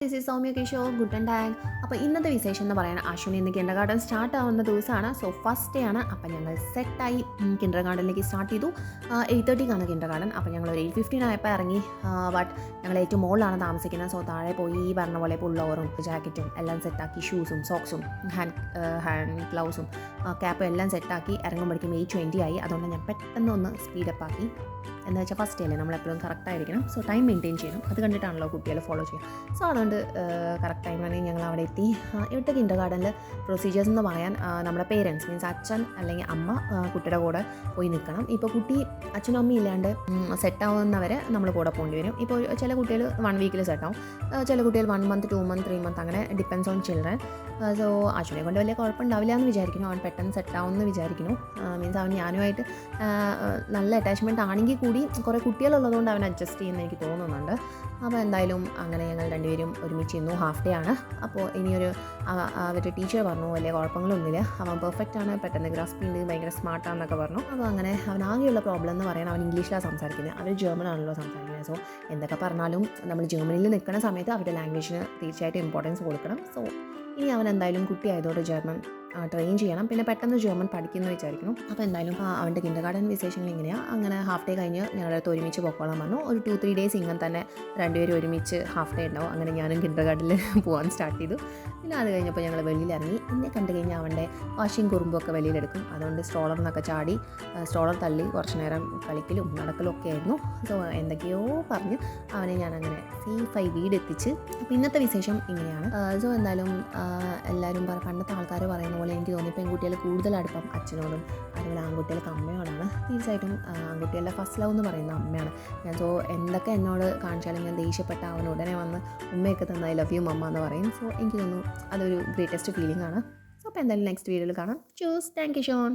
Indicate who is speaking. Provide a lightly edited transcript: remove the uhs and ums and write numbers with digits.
Speaker 1: This is Soumya Kishore good tag. അപ്പോൾ ഇന്നത്തെ വിശേഷം എന്ന് പറയാൻ അശ്വിനി ഇന്ന് കിൻഡർ ഗാർഡൻ സ്റ്റാർട്ട് ആവുന്ന ദിവസമാണ്. സോ ഫസ്റ്റ് ഡേ ആണ്. അപ്പോൾ ഞങ്ങൾ സെറ്റായി കിൻഡർ ഗാർഡനിലേക്ക് സ്റ്റാർട്ട് ചെയ്തു. 8:30ക്കാണ് കിൻഡർ ഗാർഡൻ. അപ്പോൾ ഞങ്ങൾ ഒരു 8:15 ആയപ്പോൾ ഇറങ്ങി. ബട്ട് ഞങ്ങൾ ഏറ്റവും മുകളിലാണ് താമസിക്കുന്നത്. സോ താഴെ പോയി ഈ പറഞ്ഞ പോലെ പുള്ളോവറും ജാക്കറ്റും എല്ലാം സെറ്റാക്കി, ഷൂസും സോക്സും ഹാൻഡ് ഗ്ലൗസും ക്യാപ്പും എല്ലാം സെറ്റാക്കി ഇറങ്ങുമ്പോഴേക്കും 8:20 ആയി. അതുകൊണ്ട് ഞാൻ പെട്ടെന്ന് ഒന്ന് സ്പീഡപ്പ് ആക്കി. എന്താ വെച്ചാൽ ഫസ്റ്റ് ഡേ അല്ലേ, നമ്മളെപ്പോഴും കറക്റ്റായിരിക്കണം. സോ ടൈം മെയിൻറ്റെയിൻ ചെയ്യണം. അത് കണ്ടിട്ടാണല്ലോ കുട്ടികൾ ഫോളോ ചെയ്യുക. സോ അതുകൊണ്ട് കറക്റ്റ് ടൈമാണെങ്കിൽ ഞങ്ങൾ അവിടെ എത്തി. ഇവിടുത്തെ കിൻഡർ ഗാർഡനിൽ പ്രൊസീജിയേഴ്സ് എന്ന് പറയാൻ നമ്മുടെ പേരൻസ് മീൻസ് അച്ഛൻ അല്ലെങ്കിൽ അമ്മ കുട്ടിയുടെ കൂടെ പോയി നിൽക്കണം. ഇപ്പോൾ കുട്ടി അച്ഛനും അമ്മയും ഇല്ലാണ്ട് സെറ്റാവുന്നവരെ നമ്മൾ കൂടെ പോകേണ്ടി വരും. ഇപ്പോൾ ചില കുട്ടികൾ 1 വീക്കിൽ സെറ്റാവും, ചില കുട്ടികൾ 1 മന്ത് 2 മന്ത് 3 മന്ത് അങ്ങനെ ഡിപ്പെൻസ് ഓൺ ചിൽഡ്രൻ. സോ അശ്വിനെ കൊണ്ട് വലിയ കുഴപ്പമുണ്ടാവില്ല എന്ന് വിചാരിക്കുന്നു. അവൻ പെട്ടെന്ന് സെറ്റാവുമെന്ന് വിചാരിക്കുന്നു. മീൻസ് അവൻ ഞാനുമായിട്ട് നല്ല അറ്റാച്ച്മെൻറ്റ് ആണെങ്കിൽ കൂടി കുറേ കുട്ടികളുള്ളതുകൊണ്ട് അവൻ അഡ്ജസ്റ്റ് ചെയ്യുമെന്ന് എനിക്ക് തോന്നുന്നുണ്ട്. അപ്പോൾ എന്തായാലും അങ്ങനെ ഞങ്ങൾ രണ്ടുപേരും ഒരുമിച്ച് ഇന്നു ഹാഫ് ഡേ ആണ്. അപ്പോൾ ഇനിയൊരു അവരുടെ ടീച്ചർ പറഞ്ഞു വലിയ കുഴപ്പങ്ങളൊന്നുമില്ല, അവൻ പെർഫെക്റ്റ് ആണ്, പെട്ടെന്ന് ഗ്രാസ്പ് ചെയ്യുന്നത് ഭയങ്കര സ്മാർട്ടാണെന്നൊക്കെ പറഞ്ഞു. അപ്പോൾ അങ്ങനെ അവനാകെയുള്ള പ്രോബ്ലം എന്ന് പറയാൻ അവൻ ഇംഗ്ലീഷിലാണ് സംസാരിക്കുന്നത്, അവർ ജർമ്മൻ ആണല്ലോ സംസാരിക്കുന്നത്. സോ എന്തൊക്കെ പറഞ്ഞാലും നമ്മൾ ജർമ്മനിയിൽ നിൽക്കുന്ന സമയത്ത് അവരുടെ ലാംഗ്വേജിന് തീർച്ചയായിട്ടും ഇമ്പോർട്ടൻസ് കൊടുക്കണം. സോ ഇനി അവൻ എന്തായാലും കുട്ടിയായതോടെ ജർമ്മൻ ട്രെയിൻ ചെയ്യണം, പിന്നെ പെട്ടെന്ന് ജർമ്മൻ പഠിക്കുമെന്ന് വിചാരിക്കുന്നു. അപ്പോൾ എന്തായാലും അവൻ്റെ കിൻഡർ ഗാർഡൻ വിശേഷങ്ങൾ ഇങ്ങനെയാണ്. അങ്ങനെ ഹാഫ് ഡേ കഴിഞ്ഞ് ഞങ്ങളടുത്ത് ഒരുമിച്ച് പൊക്കോളാൻ പറഞ്ഞു. ഒരു 2-3 ഡേയ്സ് ഇങ്ങനെ തന്നെ രണ്ടുപേരും ഒരുമിച്ച് ഹാഫ് ഡേ ഉണ്ടാവും. അങ്ങനെ ഞാനും കിൻഡർ ഗാർഡനിൽ പോകാൻ സ്റ്റാർട്ട് ചെയ്തു. പിന്നെ അത് കഴിഞ്ഞപ്പോൾ ഞങ്ങൾ വെളിയിലിറങ്ങി. എന്നെ കണ്ടു കഴിഞ്ഞാൽ അവൻ്റെ വാശിയും കുറുമ്പൊക്കെ വെളിയിലെടുക്കും. അതുകൊണ്ട് സ്ട്രോളറിനൊക്കെ ചാടി സ്ട്രോളർ തള്ളി കുറച്ച് നേരം കളിക്കലും നടക്കലും ഒക്കെ ആയിരുന്നു. സോ എന്തൊക്കെയോ പറഞ്ഞ് അവനെ ഞാൻ അങ്ങനെ സേഫായി വീടെത്തിച്ച്. അപ്പോൾ ഇന്നത്തെ വിശേഷം ഇങ്ങനെയാണ്. സോ എന്തായാലും എല്ലാവരും പണ്ടത്തെ ആൾക്കാർ പറയുന്ന പോലെ എനിക്ക് തോന്നി പെൺകുട്ടികൾ കൂടുതൽ അടുപ്പം അച്ഛനോടും അതുപോലെ ആൺകുട്ടികൾക്ക് അമ്മയോടാണ്. തീർച്ചയായിട്ടും ആൺകുട്ടികളുടെ ഫസ്റ്റ് ലവ് എന്ന് പറയുന്നത് അമ്മയാണ്. സോ എന്തൊക്കെ എന്നോട് കാണിച്ചാലും ഞാൻ ദേഷ്യപ്പെട്ട അവൻ ഉടനെ വന്ന് ഉമ്മയൊക്കെ തന്ന ഐ ലവ് യു മമ്മ എന്ന് പറയും. സോ എനിക്ക് തോന്നുന്നു അതൊരു ഗ്രേറ്റസ്റ്റ് ഫീലിംഗ് ആണ്. സോ അപ്പോൾ എന്തായാലും നെക്സ്റ്റ് വീഡിയോയിൽ കാണാം. ചൂസ്. Thank you Sean.